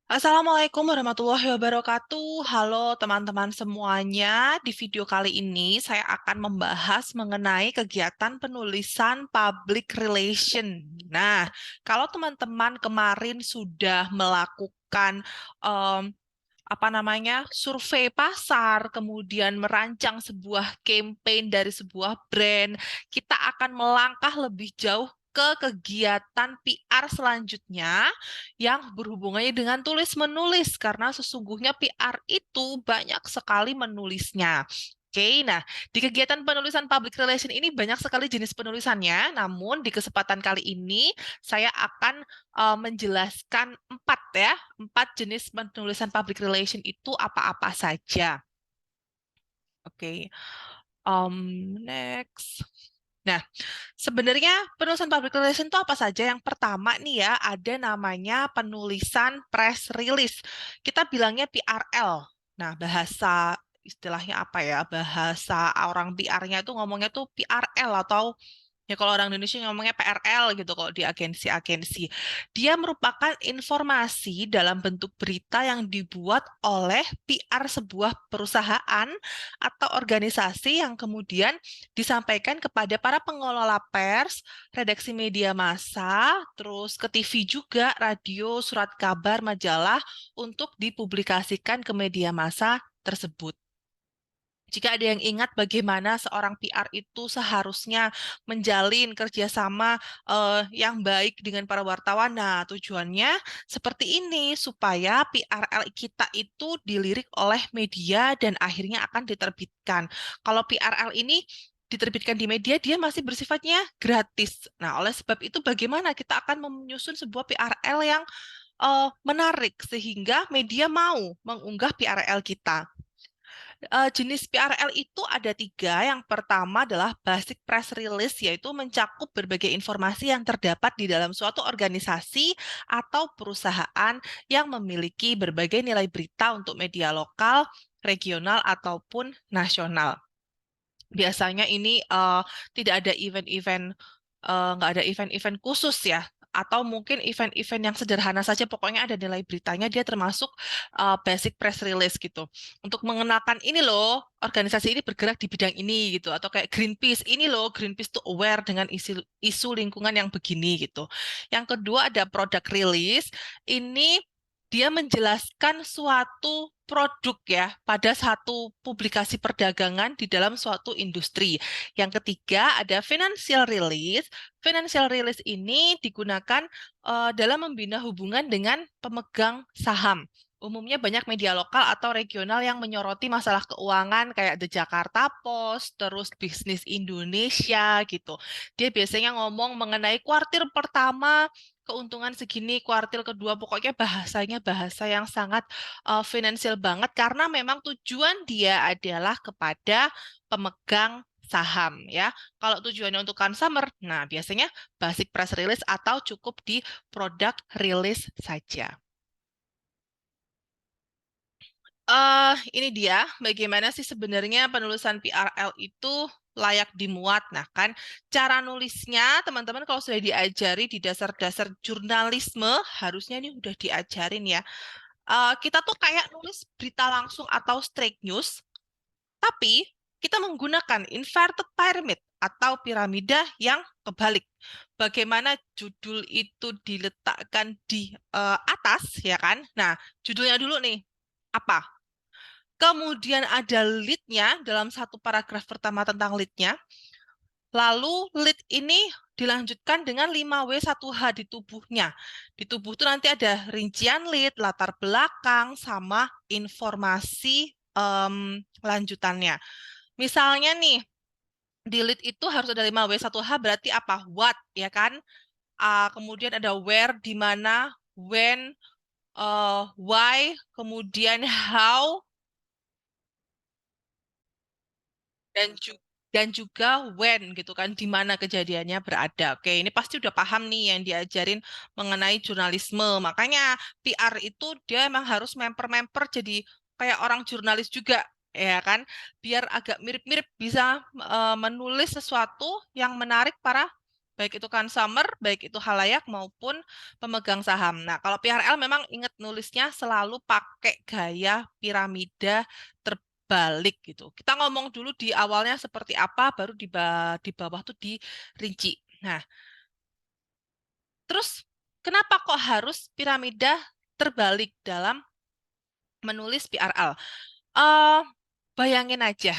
Assalamualaikum warahmatullahi wabarakatuh. Halo teman-teman semuanya. Di video kali ini saya akan membahas mengenai kegiatan penulisan public relation. Nah, kalau teman-teman kemarin sudah melakukan em, survei pasar, kemudian merancang sebuah campaign dari sebuah brand, kita akan melangkah lebih jauh ke kegiatan PR selanjutnya yang berhubungannya dengan tulis-menulis, karena sesungguhnya PR itu banyak sekali menulisnya. Oke, nah di kegiatan penulisan public relation ini banyak sekali jenis penulisannya, namun di kesempatan kali ini saya akan menjelaskan empat jenis penulisan public relation itu apa-apa saja. Oke, next. Nah, sebenarnya penulisan public relation itu apa saja? Yang pertama nih ya, ada namanya penulisan press release. Kita bilangnya PRL. Nah, bahasa istilahnya apa ya? Bahasa orang PR-nya tuh ngomongnya tuh PRL atau ya kalau orang Indonesia ngomongnya PRL gitu kalau di agensi-agensi. Dia merupakan informasi dalam bentuk berita yang dibuat oleh PR sebuah perusahaan atau organisasi yang kemudian disampaikan kepada para pengelola pers, redaksi media massa, terus ke TV juga, radio, surat kabar, majalah untuk dipublikasikan ke media massa tersebut. Jika ada yang ingat bagaimana seorang PR itu seharusnya menjalin kerjasama yang baik dengan para wartawan, nah tujuannya seperti ini supaya PRL kita itu dilirik oleh media dan akhirnya akan diterbitkan. Kalau PRL ini diterbitkan di media, dia masih bersifatnya gratis. Nah, oleh sebab itu bagaimana kita akan menyusun sebuah PRL yang menarik sehingga media mau mengunggah PRL kita. Jenis PRL itu ada tiga. Yang pertama adalah basic press release, yaitu mencakup berbagai informasi yang terdapat di dalam suatu organisasi atau perusahaan yang memiliki berbagai nilai berita untuk media lokal, regional, ataupun nasional. Biasanya ini tidak ada event-event, nggak ada event-event khusus ya, atau mungkin event-event yang sederhana saja, pokoknya ada nilai beritanya, dia termasuk basic press release gitu. Untuk mengenalkan ini loh, organisasi ini bergerak di bidang ini gitu, atau kayak Greenpeace, ini loh Greenpeace tuh aware dengan isu lingkungan yang begini gitu. Yang kedua ada product release, ini dia menjelaskan suatu produk ya pada satu publikasi perdagangan di dalam suatu industri. Yang ketiga ada financial release. Financial release ini digunakan dalam membina hubungan dengan pemegang saham. Umumnya banyak media lokal atau regional yang menyoroti masalah keuangan kayak The Jakarta Post, terus Bisnis Indonesia gitu. Dia biasanya ngomong mengenai kuartil pertama keuntungan segini, kuartil kedua, pokoknya bahasanya bahasa yang sangat finansial banget karena memang tujuan dia adalah kepada pemegang saham ya. Kalau tujuannya untuk consumer, nah biasanya basic press release atau cukup di product release saja. Ini dia bagaimana sih sebenarnya penulisan PRL itu layak dimuat. Nah, kan cara nulisnya teman-teman kalau sudah diajari di dasar-dasar jurnalisme harusnya ini udah diajarin ya. Kita tuh kayak nulis berita langsung atau straight news, tapi kita menggunakan inverted pyramid atau piramida yang kebalik. Bagaimana judul itu diletakkan di atas, ya kan? Nah, judulnya dulu nih, apa? Kemudian ada lead-nya dalam satu paragraf pertama tentang lead-nya. Lalu lead ini dilanjutkan dengan 5W1H di tubuhnya. Di tubuh itu nanti ada rincian lead, latar belakang, sama informasi lanjutannya. Misalnya nih, di lead itu harus ada 5W1H berarti apa? What, ya kan? Kemudian ada where, di mana, when, why, kemudian how, dan juga when gitu kan, di mana kejadiannya berada. Oke, ini pasti udah paham nih yang diajarin mengenai jurnalisme. Makanya PR itu dia emang harus memper-memper jadi kayak orang jurnalis juga, ya kan? Biar agak mirip-mirip bisa menulis sesuatu yang menarik para baik itu consumer, baik itu halayak maupun pemegang saham. Nah, kalau PRL memang ingat nulisnya selalu pakai gaya piramida terbalik gitu. Kita ngomong dulu di awalnya seperti apa, baru di bawah tuh dirinci. Nah, terus kenapa kok harus piramida terbalik dalam menulis PRL? Eh, bayangin aja,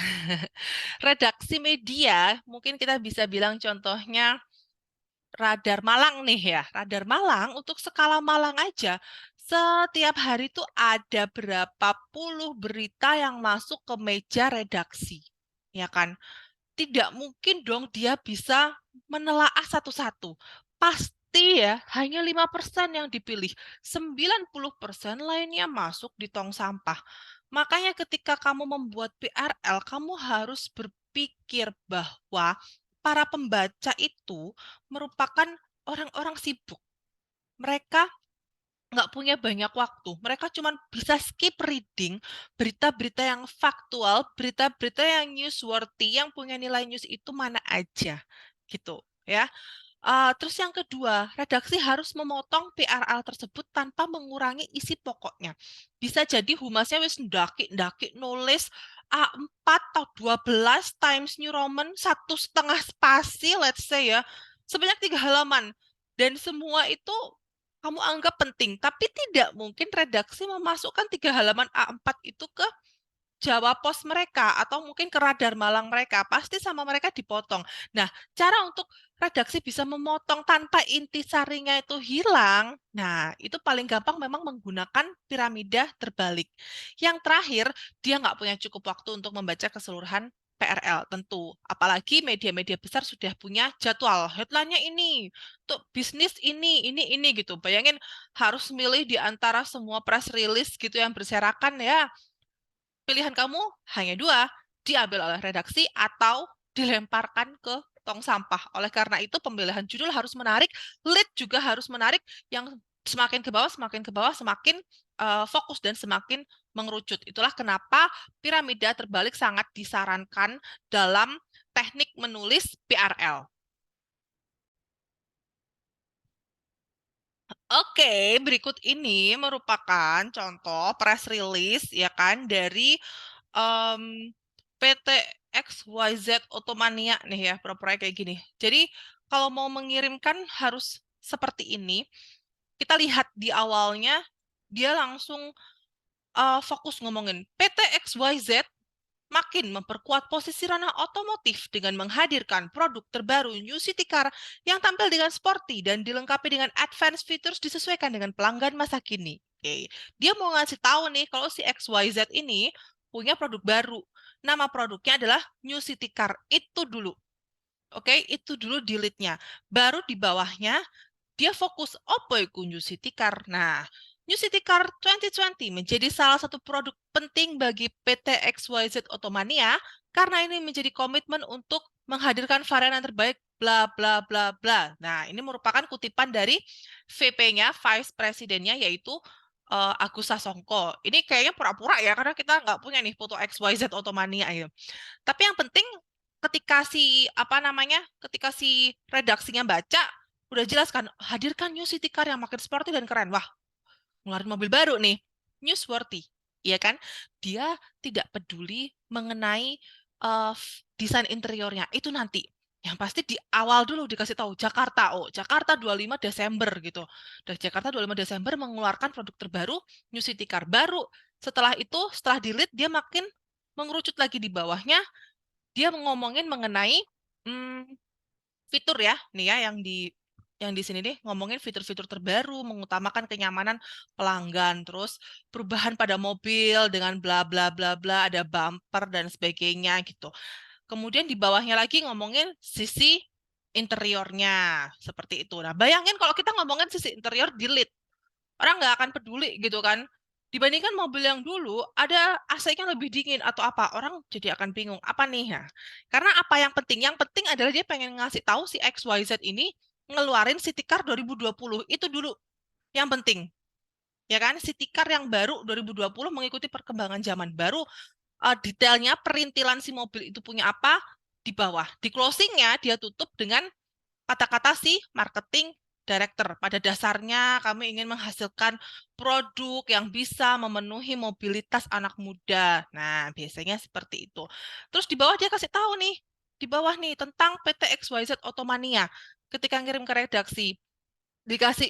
redaksi media, mungkin kita bisa bilang contohnya Radar Malang nih ya. Radar Malang untuk skala Malang aja setiap hari tuh ada berapa puluh berita yang masuk ke meja redaksi. Ya kan? Tidak mungkin dong dia bisa menelaah satu-satu. Pasti ya, hanya 5% yang dipilih. 90% lainnya masuk di tong sampah. Makanya ketika kamu membuat PRL, kamu harus berpikir bahwa para pembaca itu merupakan orang-orang sibuk. Mereka nggak punya banyak waktu. Mereka cuma bisa skip reading berita-berita yang faktual, berita-berita yang newsworthy, yang punya nilai news itu mana aja, gitu ya. Terus yang kedua, redaksi harus memotong PRL tersebut tanpa mengurangi isi pokoknya. Bisa jadi humasnya wis ndaki-ndaki nulis A4 atau 12 Times New Roman 1,5 spasi, let's say ya, sebanyak 3 halaman. Dan semua itu kamu anggap penting, tapi tidak mungkin redaksi memasukkan 3 halaman A4 itu ke Jawa Pos mereka atau mungkin ke Radar Malang mereka, pasti sama mereka dipotong. Nah, cara untuk redaksi bisa memotong tanpa intisarinya itu hilang, nah itu paling gampang memang menggunakan piramida terbalik. Yang terakhir, dia nggak punya cukup waktu untuk membaca keseluruhan PRL, tentu. Apalagi media-media besar sudah punya jadwal. Headline-nya ini, untuk bisnis ini gitu. Bayangin harus milih di antara semua press release gitu yang berserakan ya. Pilihan kamu hanya dua, diambil oleh redaksi atau dilemparkan ke tong sampah. Oleh karena itu, pemilihan judul harus menarik, lead juga harus menarik, yang semakin ke bawah, semakin ke bawah, semakin fokus dan semakin mengerucut. Itulah kenapa piramida terbalik sangat disarankan dalam teknik menulis PRL. Oke, berikut ini merupakan contoh press release ya kan dari PT XYZ Otomania nih ya, proyek kayak gini. Jadi kalau mau mengirimkan harus seperti ini. Kita lihat di awalnya dia langsung fokus ngomongin PT XYZ makin memperkuat posisi ranah otomotif dengan menghadirkan produk terbaru New City Car yang tampil dengan sporty dan dilengkapi dengan advanced features disesuaikan dengan pelanggan masa kini. Oke, dia mau ngasih tahu nih kalau si XYZ ini punya produk baru. Nama produknya adalah New City Car. Itu dulu. Oke, itu dulu di lead-nya. Baru di bawahnya dia fokus apa itu New City Car. Nah, New City Car 2020 menjadi salah satu produk penting bagi PT XYZ Otomania karena ini menjadi komitmen untuk menghadirkan varian yang terbaik bla bla bla bla. Nah, ini merupakan kutipan dari VP-nya, Vice Presidennya, yaitu Agus Sasongko. Ini kayaknya pura-pura ya, karena kita nggak punya nih foto XYZ Otomania ya. Tapi yang penting ketika si apa namanya, ketika si redaksinya baca, udah jelas kan, hadirkan New City Car yang makin sporty dan keren. Wah, ngeluarin mobil baru nih, newsworthy, ya kan? Dia tidak peduli mengenai desain interiornya, itu nanti. Yang pasti di awal dulu dikasih tahu Jakarta, oh Jakarta 25 Desember gitu. Dan Jakarta 25 Desember mengeluarkan produk terbaru, New City Car baru. Setelah itu, setelah di-lead, dia makin mengerucut lagi di bawahnya, dia ngomongin mengenai hmm, fitur ya, nih ya yang di sini nih ngomongin fitur-fitur terbaru, mengutamakan kenyamanan pelanggan, terus perubahan pada mobil dengan bla bla bla bla, ada bumper dan sebagainya gitu. Kemudian di bawahnya lagi ngomongin sisi interiornya seperti itu. Nah, bayangin kalau kita ngomongin sisi interior di lead, orang nggak akan peduli gitu kan. Dibandingkan mobil yang dulu, ada AC-nya lebih dingin atau apa, orang jadi akan bingung, apa nih ya? Karena apa yang penting? Yang penting adalah dia pengen ngasih tahu si XYZ ini ngeluarin City Car 2020, itu dulu yang penting. Ya kan, City Car yang baru 2020 mengikuti perkembangan zaman baru, detailnya perintilan si mobil itu punya apa di bawah. Di closingnya dia tutup dengan kata-kata si marketing director. Pada dasarnya kami ingin menghasilkan produk yang bisa memenuhi mobilitas anak muda. Nah, biasanya seperti itu. Terus di bawah dia kasih tahu nih, di bawah nih tentang PT XYZ Automania. Ketika ngirim ke redaksi, dikasih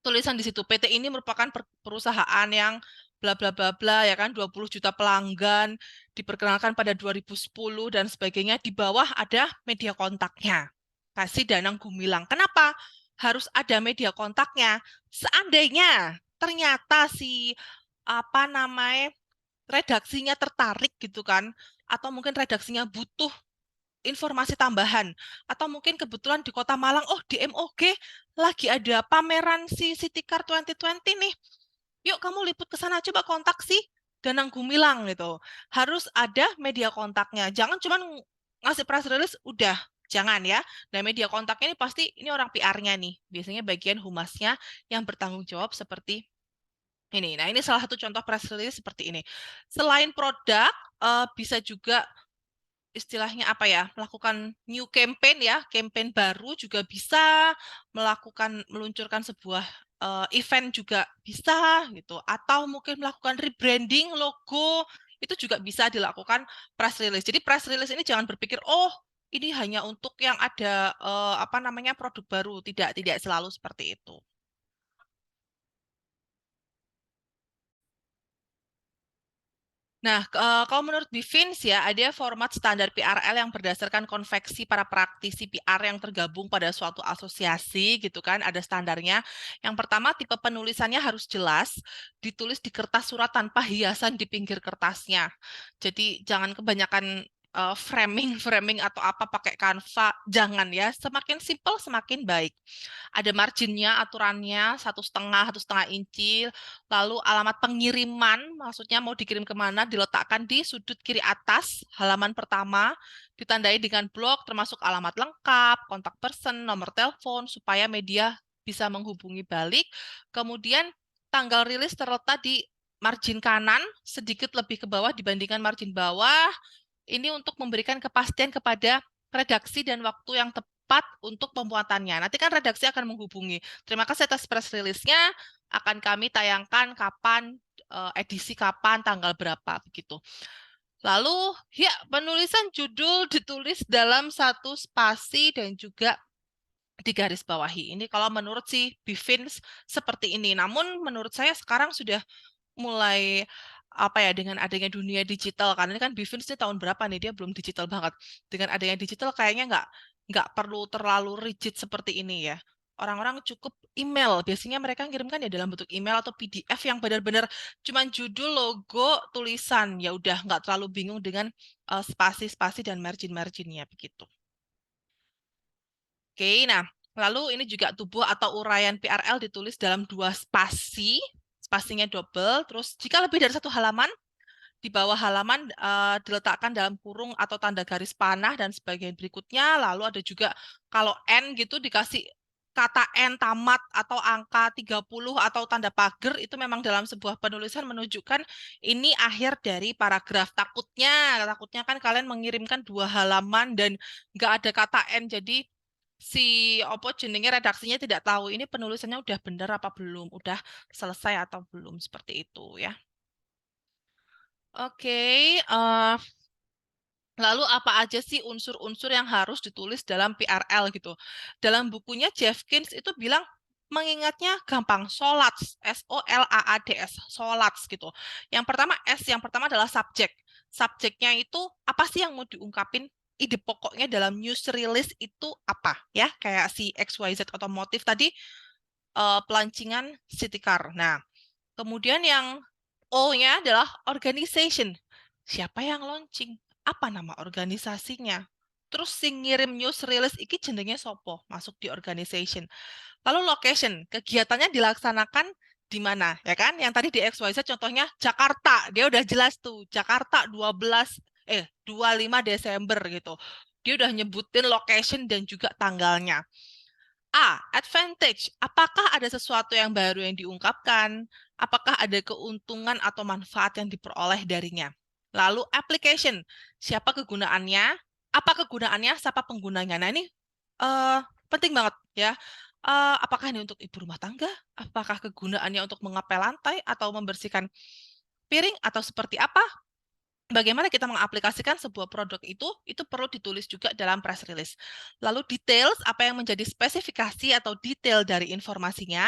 tulisan di situ, PT ini merupakan perusahaan yang bla bla bla bla ya kan, 20 juta pelanggan, diperkenalkan pada 2010 dan sebagainya. Di bawah ada media kontaknya. Kasih Danang Gumilang. Kenapa harus ada media kontaknya? Seandainya ternyata si apa namanya redaksinya tertarik gitu kan, atau mungkin redaksinya butuh informasi tambahan, atau mungkin kebetulan di Kota Malang, oh di MOG lagi ada pameran si City Car 2020 nih, yuk kamu liput ke sana, coba kontak si Danang Gumilang gitu. Harus ada media kontaknya, jangan cuma ngasih press release udah, jangan ya. Nah, media kontaknya ini pasti ini orang PR-nya nih, biasanya bagian humasnya yang bertanggung jawab seperti ini. Nah, ini salah satu contoh press release seperti ini. Selain produk, bisa juga istilahnya apa ya, melakukan new campaign ya, campaign baru juga bisa, meluncurkan sebuah event juga bisa gitu, atau mungkin melakukan rebranding logo itu juga bisa dilakukan press release. Jadi press release ini jangan berpikir oh ini hanya untuk yang ada apa namanya produk baru, tidak selalu seperti itu. Nah, kalau menurut Bivins ya, ada format standar PRL yang berdasarkan konveksi para praktisi PR yang tergabung pada suatu asosiasi gitu kan, ada standarnya. Yang pertama, tipe penulisannya harus jelas, ditulis di kertas surat tanpa hiasan di pinggir kertasnya. Jadi jangan kebanyakan framing atau apa pakai Canva, jangan ya. Semakin simple semakin baik. Ada marginnya, aturannya 1,5 inci. Lalu alamat pengiriman, maksudnya mau dikirim kemana, diletakkan di sudut kiri atas halaman pertama, ditandai dengan blok termasuk alamat lengkap, kontak person, nomor telepon, supaya media bisa menghubungi balik. Kemudian tanggal rilis terletak di margin kanan, sedikit lebih ke bawah dibandingkan margin bawah. Ini untuk memberikan kepastian kepada redaksi dan waktu yang tepat untuk pembuatannya. Nanti kan redaksi akan menghubungi. Terima kasih atas press release-nya. Akan kami tayangkan kapan, edisi kapan, tanggal berapa, begitu. Lalu, ya, penulisan judul ditulis dalam satu spasi dan juga di garis bawahi. Ini kalau menurut si Bivins seperti ini. Namun menurut saya sekarang sudah mulai apa ya, dengan adanya dunia digital, karena ini kan Bivins ini tahun berapa nih, dia belum digital banget. Dengan adanya digital kayaknya nggak perlu terlalu rigid seperti ini ya. Orang-orang cukup email, biasanya mereka kirimkan ya dalam bentuk email atau PDF yang benar-benar cuman judul, logo, tulisan, ya udah nggak terlalu bingung dengan spasi-spasi dan margin-marginnya begitu. Oke, nah lalu ini juga tubuh atau uraian PRL ditulis dalam 2 spasi, spasinya double, terus jika lebih dari 1 halaman, di bawah halaman diletakkan dalam kurung atau tanda garis panah dan sebagian berikutnya. Lalu ada juga kalau N gitu dikasih kata N tamat atau angka 30 atau tanda pagar, itu memang dalam sebuah penulisan menunjukkan ini akhir dari paragraf. Takutnya kan kalian mengirimkan 2 halaman dan nggak ada kata N, jadi si opo jenenge redaksinya tidak tahu ini penulisannya udah bener apa belum, udah selesai atau belum, seperti itu ya. Oke, lalu apa aja sih unsur-unsur yang harus ditulis dalam PRL gitu? Dalam bukunya Jeffkins itu bilang mengingatnya gampang, SOLADS, SOLAADS, SOLADS gitu. Yang pertama adalah subjek. Subjeknya itu apa sih yang mau diungkapin? Ide pokoknya dalam news release itu apa ya? Kayak si XYZ otomotif tadi, pelancingan city car. Nah, kemudian yang O-nya adalah organization. Siapa yang launching? Apa nama organisasinya? Terus sing ngirim news release iki jenenge sopo? Masuk di organization. Lalu location, kegiatannya dilaksanakan di mana? Ya kan? Yang tadi di XYZ contohnya Jakarta. Dia udah jelas tuh, Jakarta 25 Desember gitu. Dia udah nyebutin location dan juga tanggalnya. A. Advantage. Apakah ada sesuatu yang baru yang diungkapkan? Apakah ada keuntungan atau manfaat yang diperoleh darinya? Lalu application. Siapa kegunaannya? Apa kegunaannya? Siapa penggunanya? Nah, ini eh, penting banget ya. Apakah ini untuk ibu rumah tangga? Apakah kegunaannya untuk mengepel lantai atau membersihkan piring atau seperti apa? Bagaimana kita mengaplikasikan sebuah produk itu perlu ditulis juga dalam press release. Lalu details, apa yang menjadi spesifikasi atau detail dari informasinya.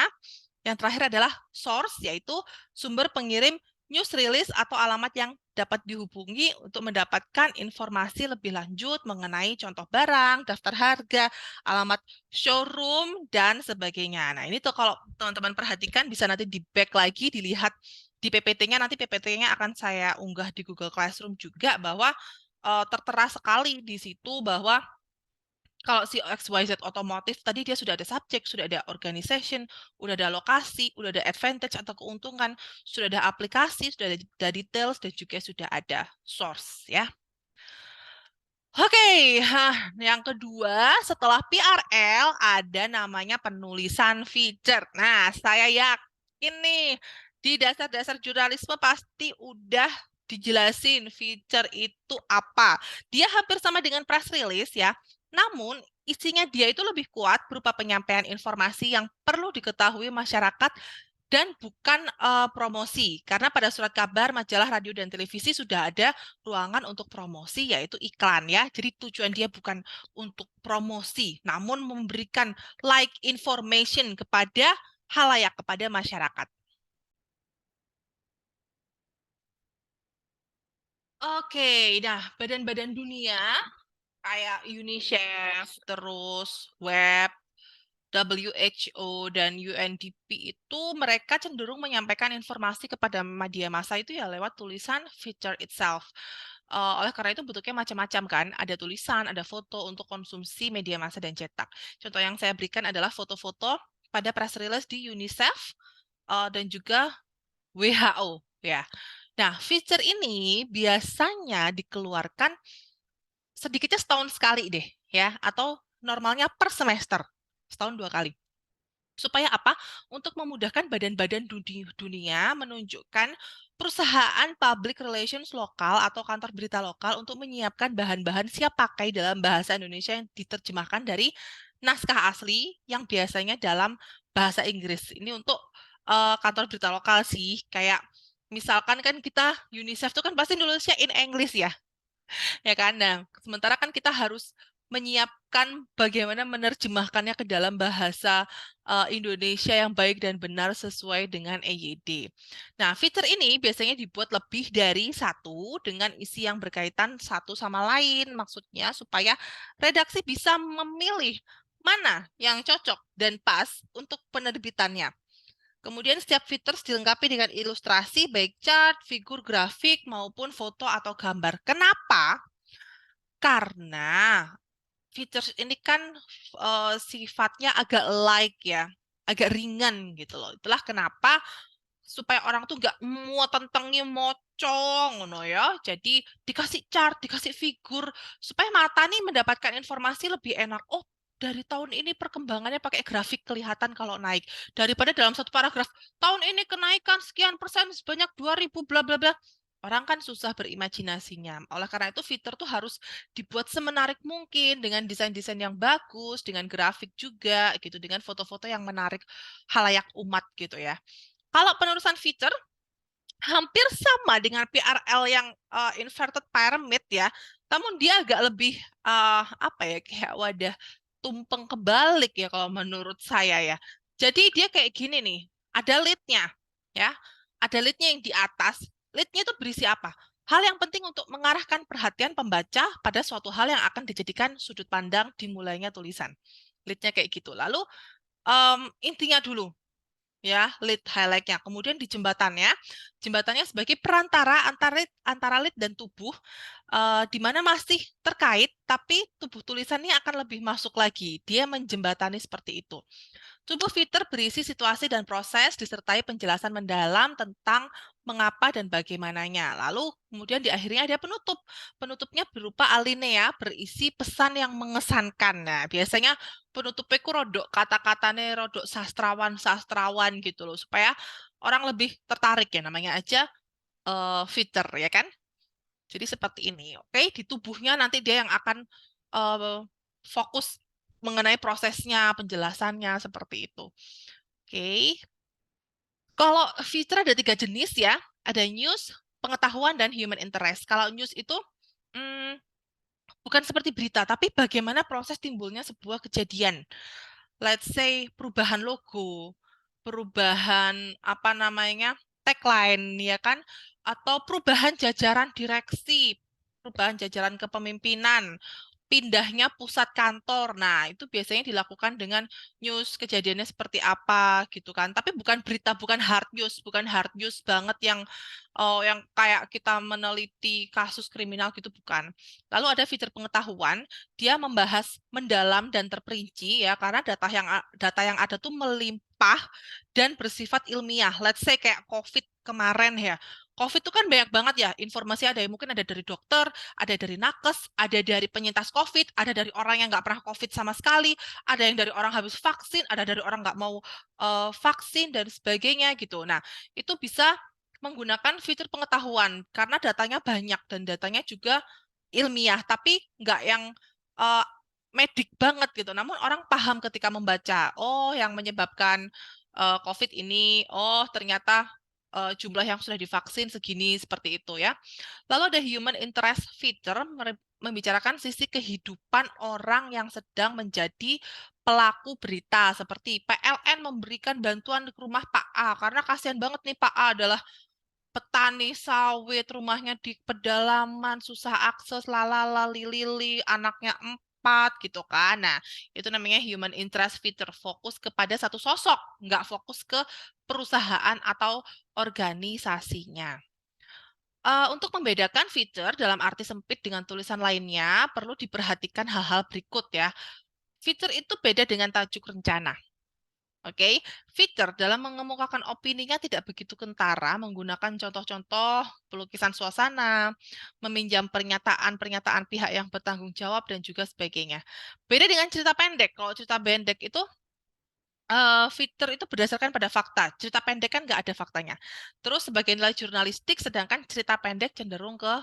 Yang terakhir adalah source, yaitu sumber pengirim news release atau alamat yang dapat dihubungi untuk mendapatkan informasi lebih lanjut mengenai contoh barang, daftar harga, alamat showroom, dan sebagainya. Nah, ini tuh kalau teman-teman perhatikan bisa nanti di-back lagi, dilihat di PPT-nya, nanti PPT-nya akan saya unggah di Google Classroom juga bahwa tertera sekali di situ bahwa kalau si XYZ otomotif tadi dia sudah ada subjek, sudah ada organization, udah ada lokasi, udah ada advantage atau keuntungan, sudah ada aplikasi, sudah ada details dan juga sudah ada source ya. Oke, yang kedua setelah PRL ada namanya penulisan feature. Nah, saya yakin nih di dasar-dasar jurnalisme pasti udah dijelasin feature itu apa. Dia hampir sama dengan press release ya. Namun isinya dia itu lebih kuat berupa penyampaian informasi yang perlu diketahui masyarakat dan bukan promosi. Karena pada surat kabar, majalah, radio, dan televisi sudah ada ruangan untuk promosi, yaitu iklan ya. Jadi tujuan dia bukan untuk promosi, namun memberikan like information kepada halayak, kepada masyarakat. Oke, nah badan-badan dunia kayak UNICEF, terus WEB, WHO dan UNDP itu mereka cenderung menyampaikan informasi kepada media massa itu ya lewat tulisan feature itself. Oleh karena itu bentuknya macam-macam kan, ada tulisan, ada foto untuk konsumsi media massa dan cetak. Contoh yang saya berikan adalah foto-foto pada press release di UNICEF dan juga WHO ya. Nah, feature ini biasanya dikeluarkan sedikitnya setahun sekali deh ya, atau normalnya per semester, setahun 2 kali. Supaya apa? Untuk memudahkan badan-badan dunia menunjukkan perusahaan public relations lokal atau kantor berita lokal untuk menyiapkan bahan-bahan siap pakai dalam bahasa Indonesia yang diterjemahkan dari naskah asli yang biasanya dalam bahasa Inggris. Ini untuk kantor berita lokal sih. Kayak misalkan kan kita UNICEF itu kan pasti nulisnya in English ya, ya kan? Nah, sementara kan kita harus menyiapkan bagaimana menerjemahkannya ke dalam bahasa Indonesia yang baik dan benar sesuai dengan EYD. Nah, fitur ini biasanya dibuat lebih dari satu dengan isi yang berkaitan satu sama lain. Maksudnya supaya redaksi bisa memilih mana yang cocok dan pas untuk penerbitannya. Kemudian setiap fitur dilengkapi dengan ilustrasi baik chart, figur grafik maupun foto atau gambar. Kenapa? Karena features ini kan sifatnya agak light ya, agak ringan gitu loh. Itulah kenapa supaya orang tuh nggak muat tentangnya mocong, no ya. Jadi dikasih chart, dikasih figur supaya mata nih mendapatkan informasi lebih enak. Oh, dari tahun ini perkembangannya pakai grafik kelihatan kalau naik. Daripada dalam satu paragraf, tahun ini kenaikan sekian persen sebanyak 2.000 bla bla bla. Orang kan susah berimajinasinya. Oleh karena itu fitur tuh harus dibuat semenarik mungkin dengan desain-desain yang bagus, dengan grafik juga gitu, dengan foto-foto yang menarik halayak umat gitu ya. Kalau penerusan fitur hampir sama dengan PRL yang inverted pyramid ya, namun dia agak lebih apa ya kayak wadah tumpeng kebalik ya kalau menurut saya ya. Jadi dia kayak gini nih, ada lead-nya ya, ada lead-nya yang di atas. Lead-nya itu berisi apa? Hal yang penting untuk mengarahkan perhatian pembaca pada suatu hal yang akan dijadikan sudut pandang dimulainya tulisan. Lead-nya kayak gitu. Lalu intinya dulu ya lead highlight-nya. Kemudian di jembatannya sebagai perantara antara lead dan tubuh, di mana masih terkait, tapi tubuh tulisannya akan lebih masuk lagi. Dia menjembatani seperti itu. Tubuh fitur berisi situasi dan proses disertai penjelasan mendalam tentang mengapa dan bagaimananya. Lalu kemudian di akhirnya ada penutup. Penutupnya berupa alinea berisi pesan yang mengesankan. Nah, biasanya penutupnya ku rodok kata-katanya rodok sastrawan-sastrawan gitu loh supaya orang lebih tertarik ya namanya aja fitur ya kan. Jadi seperti ini. Oke, di tubuhnya nanti dia yang akan fokus mengenai prosesnya, penjelasannya seperti itu. Oke. Kalau fitur ada 3 jenis ya, ada news, pengetahuan, dan human interest. Kalau news itu hmm, bukan seperti berita, tapi bagaimana proses timbulnya sebuah kejadian. Let's say perubahan logo, perubahan apa namanya tagline ya kan, atau perubahan jajaran direksi, perubahan jajaran kepemimpinan, pindahnya pusat kantor. Nah, itu biasanya dilakukan dengan news kejadiannya seperti apa gitu kan. Tapi bukan berita, bukan hard news banget yang kayak kita meneliti kasus kriminal gitu bukan. Lalu ada fitur pengetahuan, dia membahas mendalam dan terperinci ya karena data yang ada tuh melimpah dan bersifat ilmiah. Let's say kayak COVID kemarin ya. COVID itu kan banyak banget ya informasi, ada yang mungkin ada dari dokter, ada dari nakes, ada dari penyintas COVID, ada dari orang yang nggak pernah COVID sama sekali, ada yang dari orang habis vaksin, ada dari orang nggak mau vaksin dan sebagainya gitu. Nah, itu bisa menggunakan fitur pengetahuan karena datanya banyak dan datanya juga ilmiah, tapi nggak yang uh, medik banget gitu. Namun orang paham ketika membaca, oh yang menyebabkan COVID ini, oh ternyata jumlah yang sudah divaksin segini, seperti itu ya. Lalu ada human interest feature, membicarakan sisi kehidupan orang yang sedang menjadi pelaku berita, seperti PLN memberikan bantuan ke rumah Pak A, karena kasihan banget nih Pak A adalah petani sawit, rumahnya di pedalaman, susah akses, lalala, lili, anaknya 4, gitu kan. Nah, itu namanya human interest feature, fokus kepada satu sosok, nggak fokus ke perusahaan atau organisasinya. Untuk membedakan feature dalam arti sempit dengan tulisan lainnya, perlu diperhatikan hal-hal berikut ya. Feature itu beda dengan tajuk rencana. Oke, Fitter dalam mengemukakan opininya tidak begitu kentara, menggunakan contoh-contoh pelukisan suasana, meminjam pernyataan-pernyataan pihak yang bertanggung jawab, dan juga sebagainya. Beda dengan cerita pendek. Kalau cerita pendek itu, Fitter itu berdasarkan pada fakta. Cerita pendek kan nggak ada faktanya. Terus sebagian nilai jurnalistik, sedangkan cerita pendek cenderung ke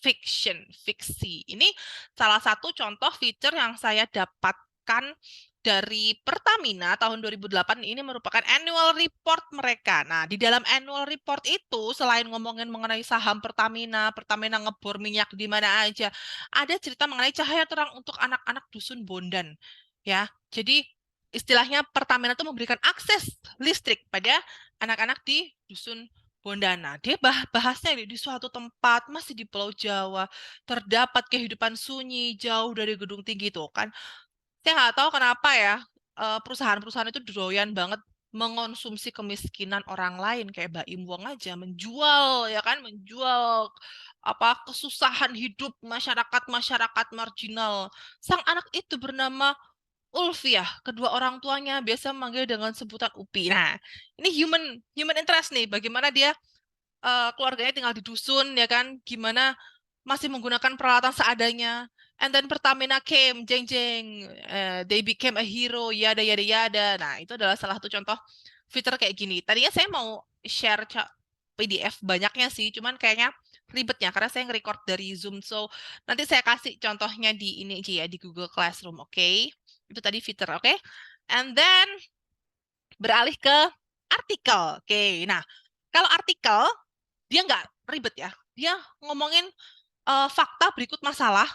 fiction, fiksi. Ini salah satu contoh feature yang saya dapatkan dari Pertamina tahun 2008. Ini merupakan annual report mereka. Nah, di dalam annual report itu selain ngomongin mengenai saham Pertamina, Pertamina ngebor minyak di mana aja, ada cerita mengenai cahaya terang untuk anak-anak dusun Bondan. Ya, jadi istilahnya Pertamina itu memberikan akses listrik pada anak-anak di dusun Bondana. Dia bahasnya di suatu tempat, masih di Pulau Jawa, terdapat kehidupan sunyi, jauh dari gedung tinggi itu kan. Saya nggak tahu kenapa ya, perusahaan-perusahaan itu doyan banget mengonsumsi kemiskinan orang lain, kayak Baim Wong aja, menjual, ya kan, menjual apa kesusahan hidup masyarakat-masyarakat marginal. Sang anak itu bernama Ulfiah, kedua orang tuanya biasa memanggil dengan sebutan Upi. Nah, ini human interest nih, bagaimana dia keluarganya tinggal di dusun ya kan, gimana masih menggunakan peralatan seadanya. And then Pertamina came, jeng jeng, they became a hero, yada yada yada. Nah, itu adalah salah satu contoh fitur kayak gini. Tadinya saya mau share PDF banyaknya sih, cuman kayaknya ribetnya karena saya nge-record dari Zoom. So, nanti saya kasih contohnya di ini aja ya, di Google Classroom, oke? Itu tadi fitur, oke? And then beralih ke artikel. Oke, nah, kalau artikel dia nggak ribet ya. Dia ngomongin fakta berikut masalah,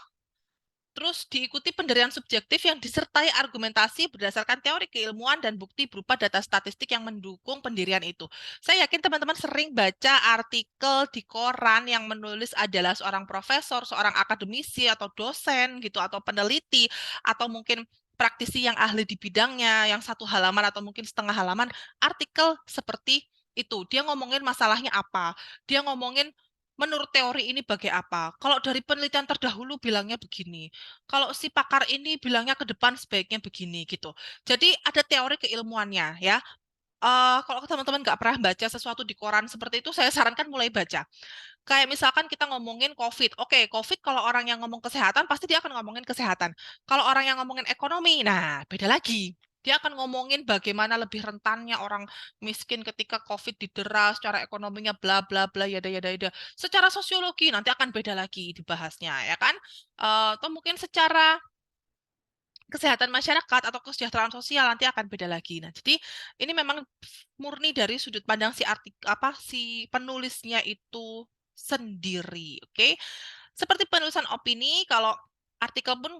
terus diikuti pendirian subjektif yang disertai argumentasi berdasarkan teori keilmuan dan bukti berupa data statistik yang mendukung pendirian itu. Saya yakin teman-teman sering baca artikel di koran yang menulis adalah seorang profesor, seorang akademisi, atau dosen gitu, atau peneliti, atau mungkin praktisi yang ahli di bidangnya, yang 1 halaman atau mungkin setengah halaman, artikel seperti itu. Dia ngomongin masalahnya apa, dia ngomongin menurut teori ini bagai apa? Kalau dari penelitian terdahulu bilangnya begini. Kalau si pakar ini bilangnya ke depan sebaiknya begini gitu. Jadi ada teori keilmuannya ya. Kalau teman-teman nggak pernah baca sesuatu di koran seperti itu, saya sarankan mulai baca. Kayak misalkan kita ngomongin COVID. Oke, COVID kalau orang yang ngomong kesehatan, pasti dia akan ngomongin kesehatan. Kalau orang yang ngomongin ekonomi, nah beda lagi. Dia akan ngomongin bagaimana lebih rentannya orang miskin ketika COVID didera, secara ekonominya bla bla bla yada yada yada. Secara sosiologi nanti akan beda lagi dibahasnya, ya kan? Atau mungkin secara kesehatan masyarakat atau kesejahteraan sosial nanti akan beda lagi. Nah, jadi ini memang murni dari sudut pandang si penulisnya itu sendiri, oke? Seperti penulisan opini, kalau artikel pun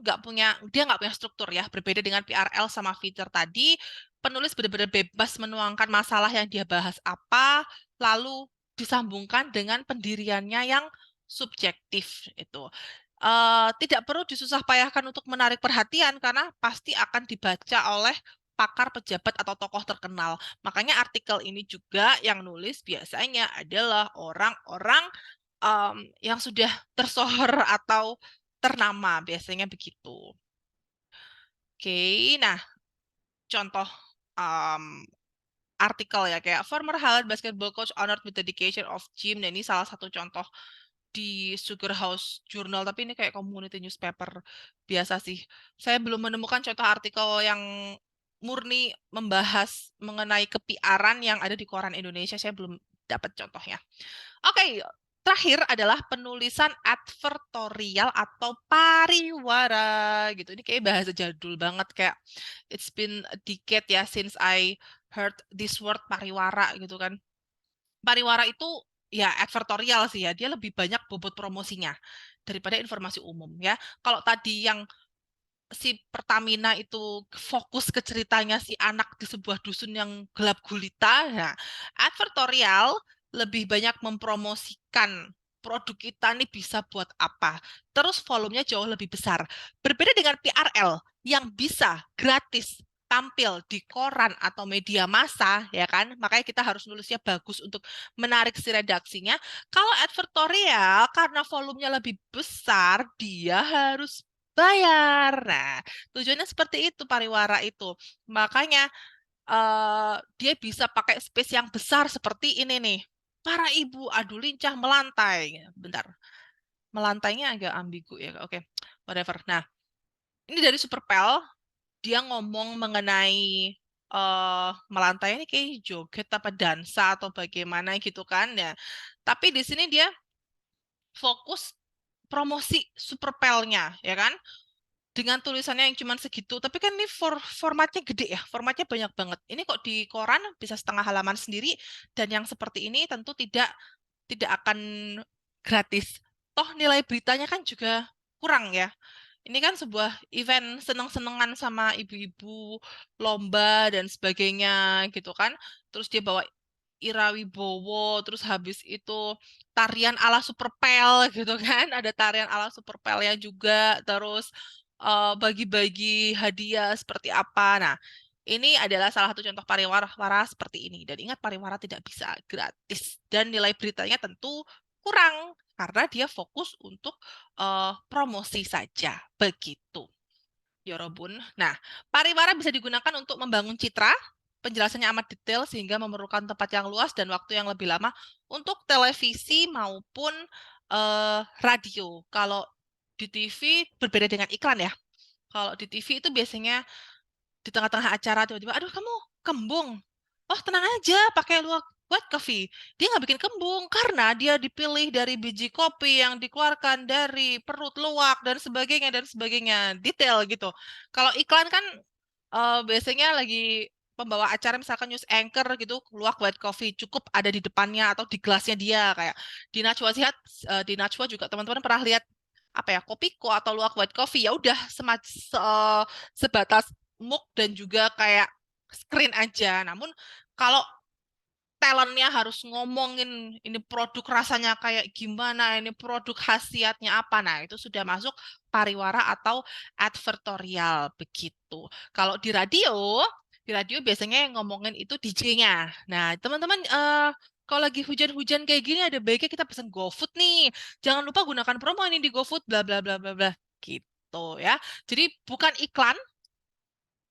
dia nggak punya struktur ya, berbeda dengan PRL sama feature tadi, penulis benar-benar bebas menuangkan masalah yang dia bahas apa, lalu disambungkan dengan pendiriannya yang subjektif itu. Tidak perlu disusah payahkan untuk menarik perhatian karena pasti akan dibaca oleh pakar, pejabat, atau tokoh terkenal. Makanya artikel ini juga yang nulis biasanya adalah orang-orang yang sudah tersohor atau ternama, biasanya begitu. Oke, nah contoh um, artikel ya kayak former Harvard basketball coach honored with dedication of gym. Nah, ini salah satu contoh di Sugar House Journal, tapi ini kayak community newspaper biasa sih. Saya belum menemukan contoh artikel yang murni membahas mengenai kepiaran yang ada di koran Indonesia. Saya belum dapat contohnya. Oke, terakhir adalah penulisan advertorial atau pariwara gitu. Ini kayak bahasa jadul banget, kayak it's been a decade ya since I heard this word pariwara gitu kan. Pariwara itu ya advertorial sih ya, dia lebih banyak bobot promosinya daripada informasi umum ya. Kalau tadi yang si Pertamina itu fokus ke ceritanya si anak di sebuah dusun yang gelap gulita, ya advertorial lebih banyak mempromosikan produk kita nih bisa buat apa. Terus volumenya jauh lebih besar. Berbeda dengan PRL yang bisa gratis tampil di koran atau media massa, ya kan? Makanya kita harus nulisnya bagus untuk menarik si redaksinya. Kalau advertorial, karena volumenya lebih besar, dia harus bayar. Nah, tujuannya seperti itu pariwara itu. Makanya dia bisa pakai space yang besar seperti ini nih. Para ibu adu lincah melantai. Bentar, melantainya agak ambigu ya. Oke, whatever. Nah, ini dari Superpel, dia ngomong mengenai melantai ini kayak joget apa dansa atau bagaimana gitu kan ya. Tapi di sini dia fokus promosi Superpelnya, ya kan? Dengan tulisannya yang cuma segitu, tapi kan ini formatnya gede ya, formatnya banyak banget. Ini kok di koran bisa setengah halaman sendiri, dan yang seperti ini tentu tidak tidak akan gratis. Toh nilai beritanya kan juga kurang ya. Ini kan sebuah event seneng-senengan sama ibu-ibu, lomba dan sebagainya gitu kan. Terus dia bawa Ira Wibowo, terus habis itu tarian ala Superpel gitu kan. Ada tarian ala Superpelnya juga, terus bagi-bagi hadiah seperti apa. Nah, ini adalah salah satu contoh pariwara seperti ini. Dan ingat, pariwara tidak bisa gratis. Dan nilai beritanya tentu kurang, karena dia fokus untuk promosi saja. Begitu, Yorobun. Nah, pariwara bisa digunakan untuk membangun citra, penjelasannya amat detail sehingga memerlukan tempat yang luas dan waktu yang lebih lama untuk televisi maupun radio. Kalau di TV berbeda dengan iklan ya. Kalau di TV itu biasanya di tengah-tengah acara tiba-tiba, aduh kamu kembung. Oh tenang aja, pakai luwak white coffee. Dia nggak bikin kembung karena dia dipilih dari biji kopi yang dikeluarkan dari perut luwak dan sebagainya. Detail gitu. Kalau iklan kan biasanya lagi pembawa acara misalkan news anchor gitu, luwak white coffee cukup ada di depannya atau di gelasnya dia, kayak di Najwa Shihab, di Najwa juga teman-teman pernah lihat apa ya, kopiko atau luwak white coffee, ya udah sebatas muk dan juga kayak screen aja. Namun kalau talentnya harus ngomongin ini produk rasanya kayak gimana, ini produk khasiatnya apa, nah itu sudah masuk pariwara atau advertorial begitu. Kalau di radio biasanya yang ngomongin itu DJ-nya. Nah, teman-teman, kalau lagi hujan-hujan kayak gini ada baiknya kita pesan GoFood nih. Jangan lupa gunakan promo ini di GoFood, bla bla bla bla bla gitu ya. Jadi bukan iklan,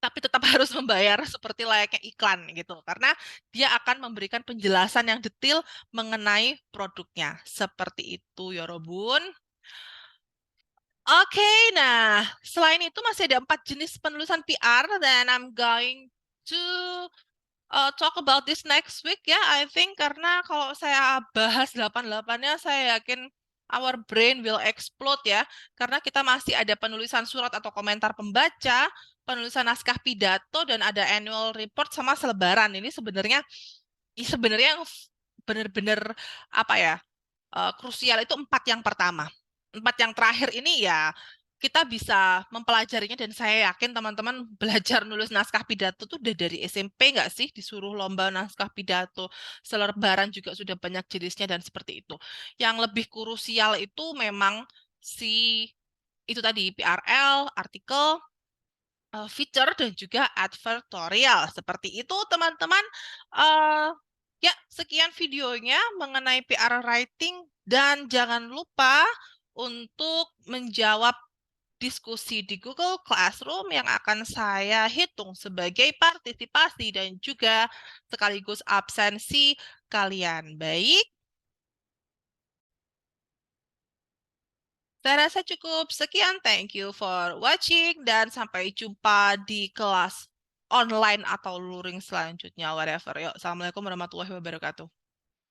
tapi tetap harus membayar seperti layaknya iklan gitu, karena dia akan memberikan penjelasan yang detail mengenai produknya. Seperti itu, Yorobun. Oke, nah selain itu masih ada 4 jenis penulisan PR, dan I'm going to talk about this next week ya, I think, karena kalau saya bahas 8-8-nya, saya yakin our brain will explode ya, karena kita masih ada penulisan surat atau komentar pembaca, penulisan naskah pidato, dan ada annual report sama selebaran. Ini sebenarnya yang benar-benar apa ya, krusial itu 4 yang pertama. 4 yang terakhir ini ya kita bisa mempelajarinya, dan saya yakin teman-teman belajar nulis naskah pidato tuh udah dari SMP nggak sih, disuruh lomba naskah pidato, selebaran juga sudah banyak jenisnya dan seperti itu. Yang lebih krusial itu memang si itu tadi PRL, artikel, feature dan juga advertorial. Seperti itu, teman-teman. Eh, ya, sekian videonya mengenai PR writing, dan jangan lupa untuk menjawab diskusi di Google Classroom yang akan saya hitung sebagai partisipasi dan juga sekaligus absensi kalian. Baik, saya rasa cukup sekian. Thank you for watching dan sampai jumpa di kelas online atau luring selanjutnya, whatever. Yuk, Assalamualaikum warahmatullahi wabarakatuh.